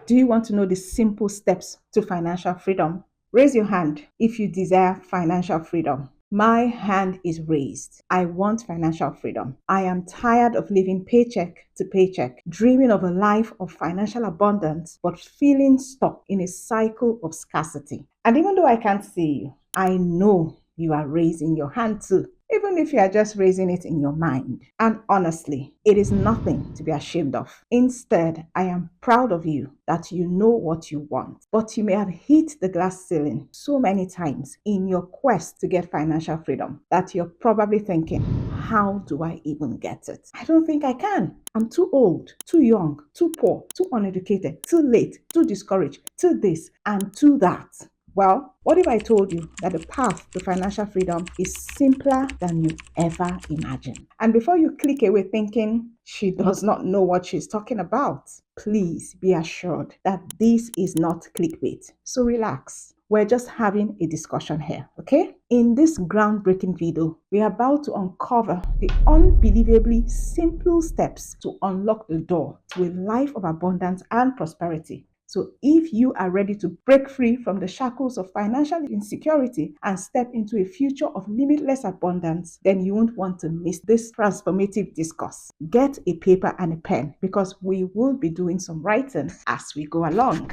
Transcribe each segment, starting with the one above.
Do you want to know the simple steps to financial freedom? Raise your hand if you desire financial freedom. My hand is raised. I want financial freedom. I am tired of living paycheck to paycheck, dreaming of a life of financial abundance, but feeling stuck in a cycle of scarcity. And even though I can't see you, I know you are raising your hand too, even if you are just raising it in your mind. And honestly, it is nothing to be ashamed of. Instead, I am proud of you that you know what you want, but you may have hit the glass ceiling so many times in your quest to get financial freedom that you're probably thinking, how do I even get it? I don't think I can. I'm too old, too young, too poor, too uneducated, too late, too discouraged, too this and too that. Well, what if I told you that the path to financial freedom is simpler than you ever imagined? And before you click away thinking she does not know what she's talking about, please be assured that this is not clickbait. So relax. We're just having a discussion here, okay? In this groundbreaking video, we are about to uncover the unbelievably simple steps to unlock the door to a life of abundance and prosperity. So if you are ready to break free from the shackles of financial insecurity and step into a future of limitless abundance, then you won't want to miss this transformative discourse. Get a paper and a pen because we will be doing some writing as we go along.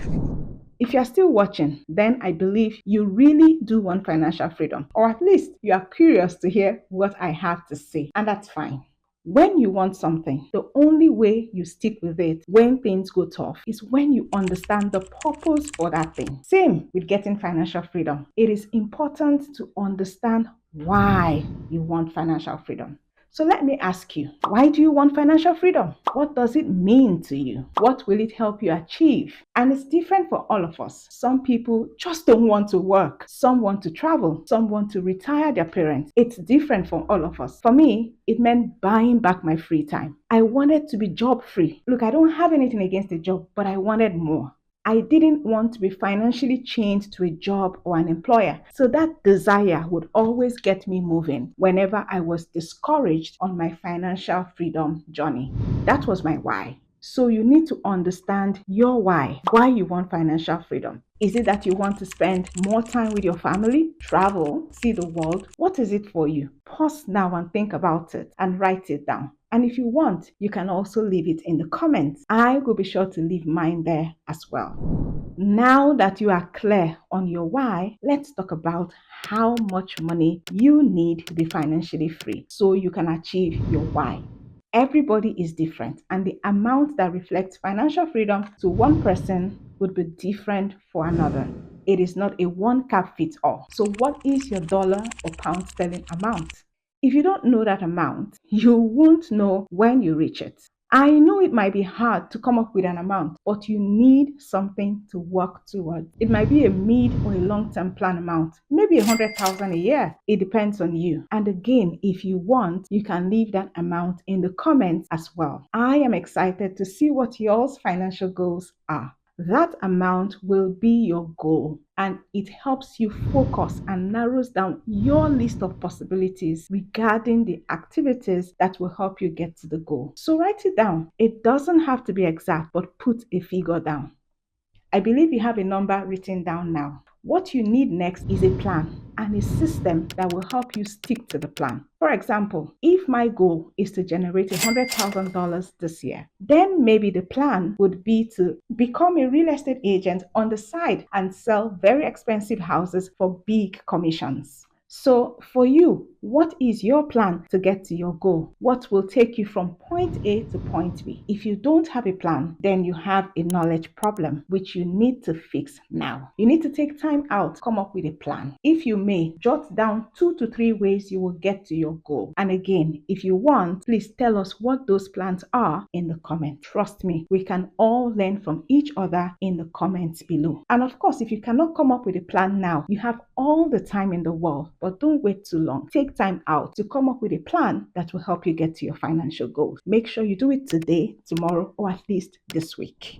If you're still watching, then I believe you really do want financial freedom, or at least you are curious to hear what I have to say, and that's fine. When you want something, the only way you stick with it when things go tough is when you understand the purpose for that thing. Same with getting financial freedom. It is important to understand why you want financial freedom. So let me ask you, why do you want financial freedom? What does it mean to you? What will it help you achieve? And it's different for all of us. Some people just don't want to work. Some want to travel. Some want to retire their parents. It's different for all of us. For me, it meant buying back my free time. I wanted to be job free. Look, I don't have anything against a job, but I wanted more. I didn't want to be financially chained to a job or an employer. So that desire would always get me moving whenever I was discouraged on my financial freedom journey. That was my why. So you need to understand your why you want financial freedom. Is it that you want to spend more time with your family, travel, see the world? What is it for you? Pause now and think about it and write it down. And if you want, you can also leave it in the comments. I will be sure to leave mine there as well. Now that you are clear on your why, let's talk about how much money you need to be financially free so you can achieve your why. Everybody is different, and the amount that reflects financial freedom to one person would be different for another. It is not a one cap fits all. So what is your dollar or pound sterling amount? If you don't know that amount, you won't know when you reach it. I know it might be hard to come up with an amount, but you need something to work towards. It might be a mid or a long-term plan amount, maybe 100,000 a year. It depends on you. And again, if you want, you can leave that amount in the comments as well. I am excited to see what y'all's financial goals are. That amount will be your goal, and it helps you focus and narrows down your list of possibilities regarding the activities that will help you get to the goal. So write it down. It doesn't have to be exact, but put a figure down. I believe you have a number written down now. What you need next is a plan and a system that will help you stick to the plan. For example, if my goal is to generate $100,000 this year, then maybe the plan would be to become a real estate agent on the side and sell very expensive houses for big commissions. So for you, what is your plan to get to your goal? What will take you from point A to point B? If you don't have a plan, then you have a knowledge problem, which you need to fix now. You need to take time out, come up with a plan. If you may, jot down 2 to 3 ways you will get to your goal. And again, if you want, please tell us what those plans are in the comments. Trust me, we can all learn from each other in the comments below. And of course, if you cannot come up with a plan now, you have all the time in the world, but don't wait too long. Take time out to come up with a plan that will help you get to your financial goals. Make sure you do it today, tomorrow, or at least this week.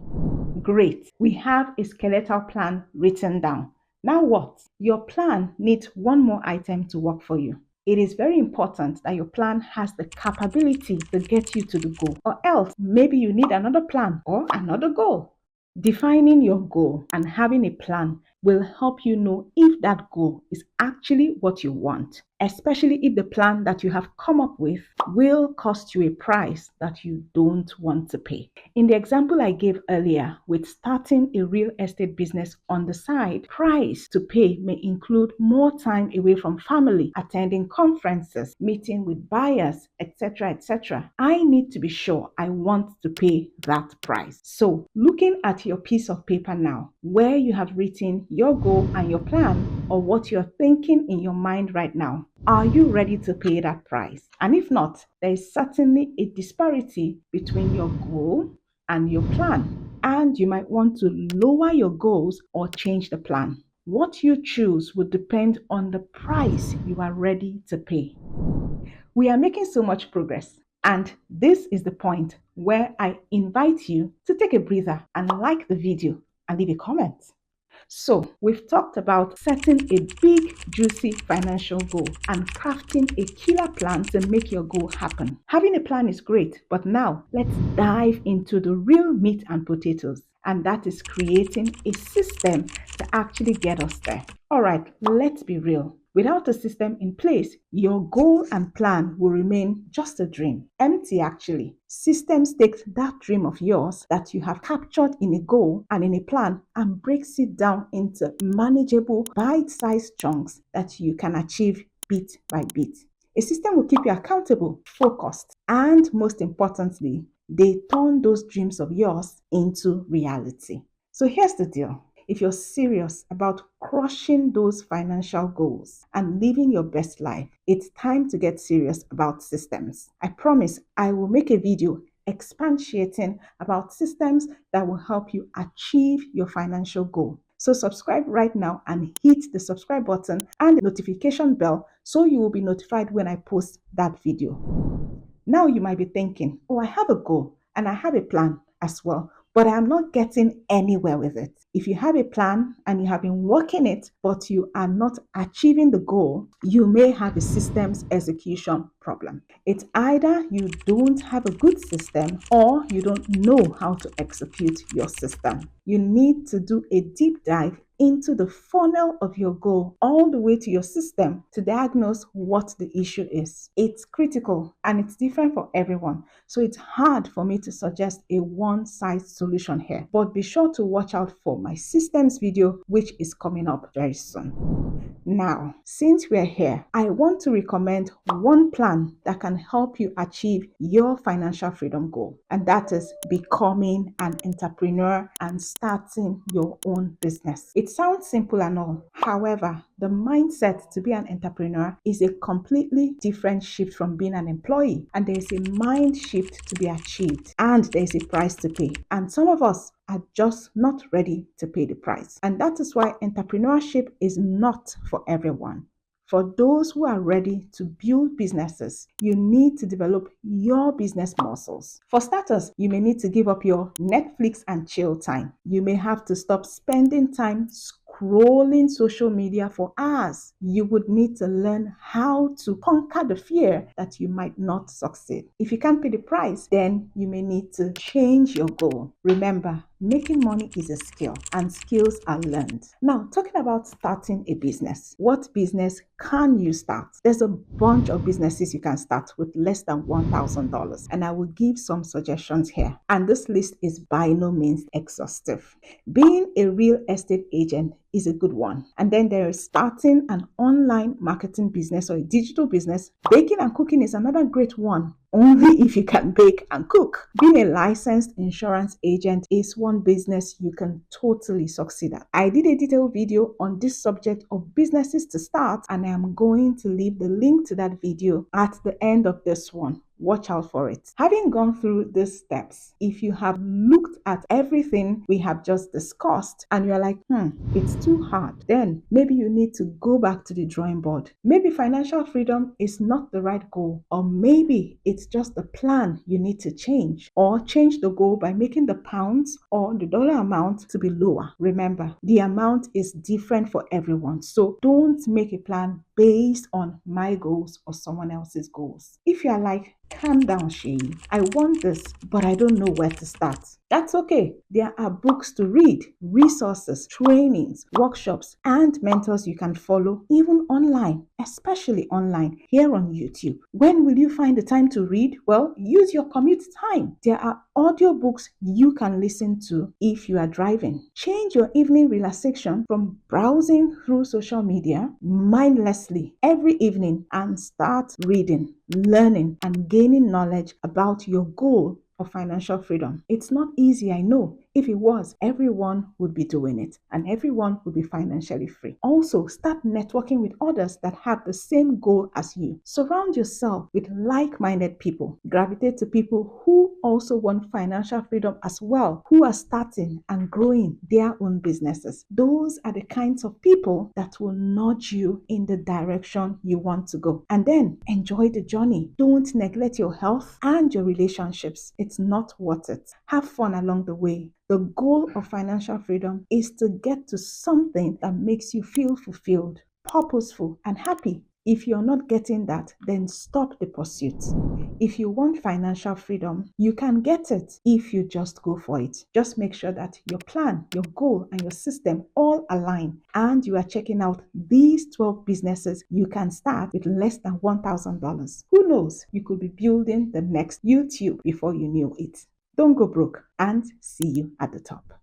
Great. We have a skeletal plan written down. Now what? Your plan needs one more item to work for you. It is very important that your plan has the capability to get you to the goal, or else maybe you need another plan or another goal. Defining your goal and having a plan will help you know if that goal is actually what you want, especially if the plan that you have come up with will cost you a price that you don't want to pay. In the example I gave earlier with starting a real estate business on the side, price to pay may include more time away from family, attending conferences, meeting with buyers, etc., etc. I need to be sure I want to pay that price. So, looking at your piece of paper now, where you have written your goal and your plan, or what you're thinking in your mind right now, are you ready to pay that price? And if not, there is certainly a disparity between your goal and your plan, and you might want to lower your goals or change the plan. What you choose will depend on the price you are ready to pay. We are making so much progress, and this is the point where I invite you to take a breather and like the video and leave a comment. So, we've talked about setting a big, juicy financial goal and crafting a killer plan to make your goal happen. Having a plan is great, but now let's dive into the real meat and potatoes, and that is creating a system to actually get us there. All right, let's be real. Without a system in place, your goal and plan will remain just a dream. Empty, actually. Systems takes that dream of yours that you have captured in a goal and in a plan and breaks it down into manageable, bite-sized chunks that you can achieve bit by bit. A system will keep you accountable, focused, and most importantly, they turn those dreams of yours into reality. So here's the deal. If you're serious about crushing those financial goals and living your best life, it's time to get serious about systems. I promise I will make a video expatiating about systems that will help you achieve your financial goal. So subscribe right now and hit the subscribe button and the notification bell so you will be notified when I post that video. Now you might be thinking, oh, I have a goal and I have a plan as well, but I'm not getting anywhere with it. If you have a plan and you have been working it, but you are not achieving the goal, you may have a systems execution problem. It's either you don't have a good system or you don't know how to execute your system. You need to do a deep dive into the funnel of your goal all the way to your system to diagnose what the issue is. It's critical and it's different for everyone. So it's hard for me to suggest a one-size solution here. But be sure to watch out for my systems video, which is coming up very soon. Now, since we're here, I want to recommend one plan that can help you achieve your financial freedom goal, and that is becoming an entrepreneur and starting your own business. It sounds simple and all. However, the mindset to be an entrepreneur is a completely different shift from being an employee, and there is a mind shift to be achieved, and there is a price to pay. And some of us are just not ready to pay the price. And that is why entrepreneurship is not for everyone. For those who are ready to build businesses, you need to develop your business muscles. For starters, you may need to give up your Netflix and chill time. You may have to stop spending time scrolling social media for hours. You would need to learn how to conquer the fear that you might not succeed. If you can't pay the price, then you may need to change your goal. Remember, making money is a skill and skills are learned. Now, talking about starting a business, what business can you start? There's a bunch of businesses you can start with less than $1,000, and I will give some suggestions here. And this list is by no means exhaustive. Being a real estate agent is a good one. And then there is starting an online marketing business or a digital business. Baking and cooking is another great one, only if you can bake and cook. Being a licensed insurance agent is one business you can totally succeed at. I did a detailed video on this subject of businesses to start, and I am going to leave the link to that video at the end of this one. Watch out for it. Having gone through these steps, if you have looked at everything we have just discussed and you're like, it's too hard, then maybe you need to go back to the drawing board. Maybe financial freedom is not the right goal, or maybe it's just the plan you need to change, or change the goal by making the pounds or the dollar amount to be lower. Remember, the amount is different for everyone, so don't make a plan based on my goals or someone else's goals. If you are like, calm down, Shay. I want this, but I don't know where to start. That's okay. There are books to read, resources, trainings, workshops, and mentors you can follow, even online, especially online here on YouTube. When will you find the time to read? Well, use your commute time. There are audiobooks you can listen to if you are driving. Change your evening relaxation from browsing through social media mindlessly every evening and start reading, learning, and gaining knowledge about your goal of financial freedom. It's not easy, I know. If it was, everyone would be doing it and everyone would be financially free. Also, start networking with others that have the same goal as you. Surround yourself with like minded people. Gravitate to people who also want financial freedom as well, who are starting and growing their own businesses. Those are the kinds of people that will nudge you in the direction you want to go. And then enjoy the journey. Don't neglect your health and your relationships. It's not worth it. Have fun along the way. The goal of financial freedom is to get to something that makes you feel fulfilled, purposeful, and happy. If you're not getting that, then stop the pursuit. If you want financial freedom, you can get it if you just go for it. Just make sure that your plan, your goal, and your system all align, and you are checking out these 12 businesses you can start with less than $1,000. Who knows? You could be building the next YouTube before you knew it. Don't go broke, and see you at the top.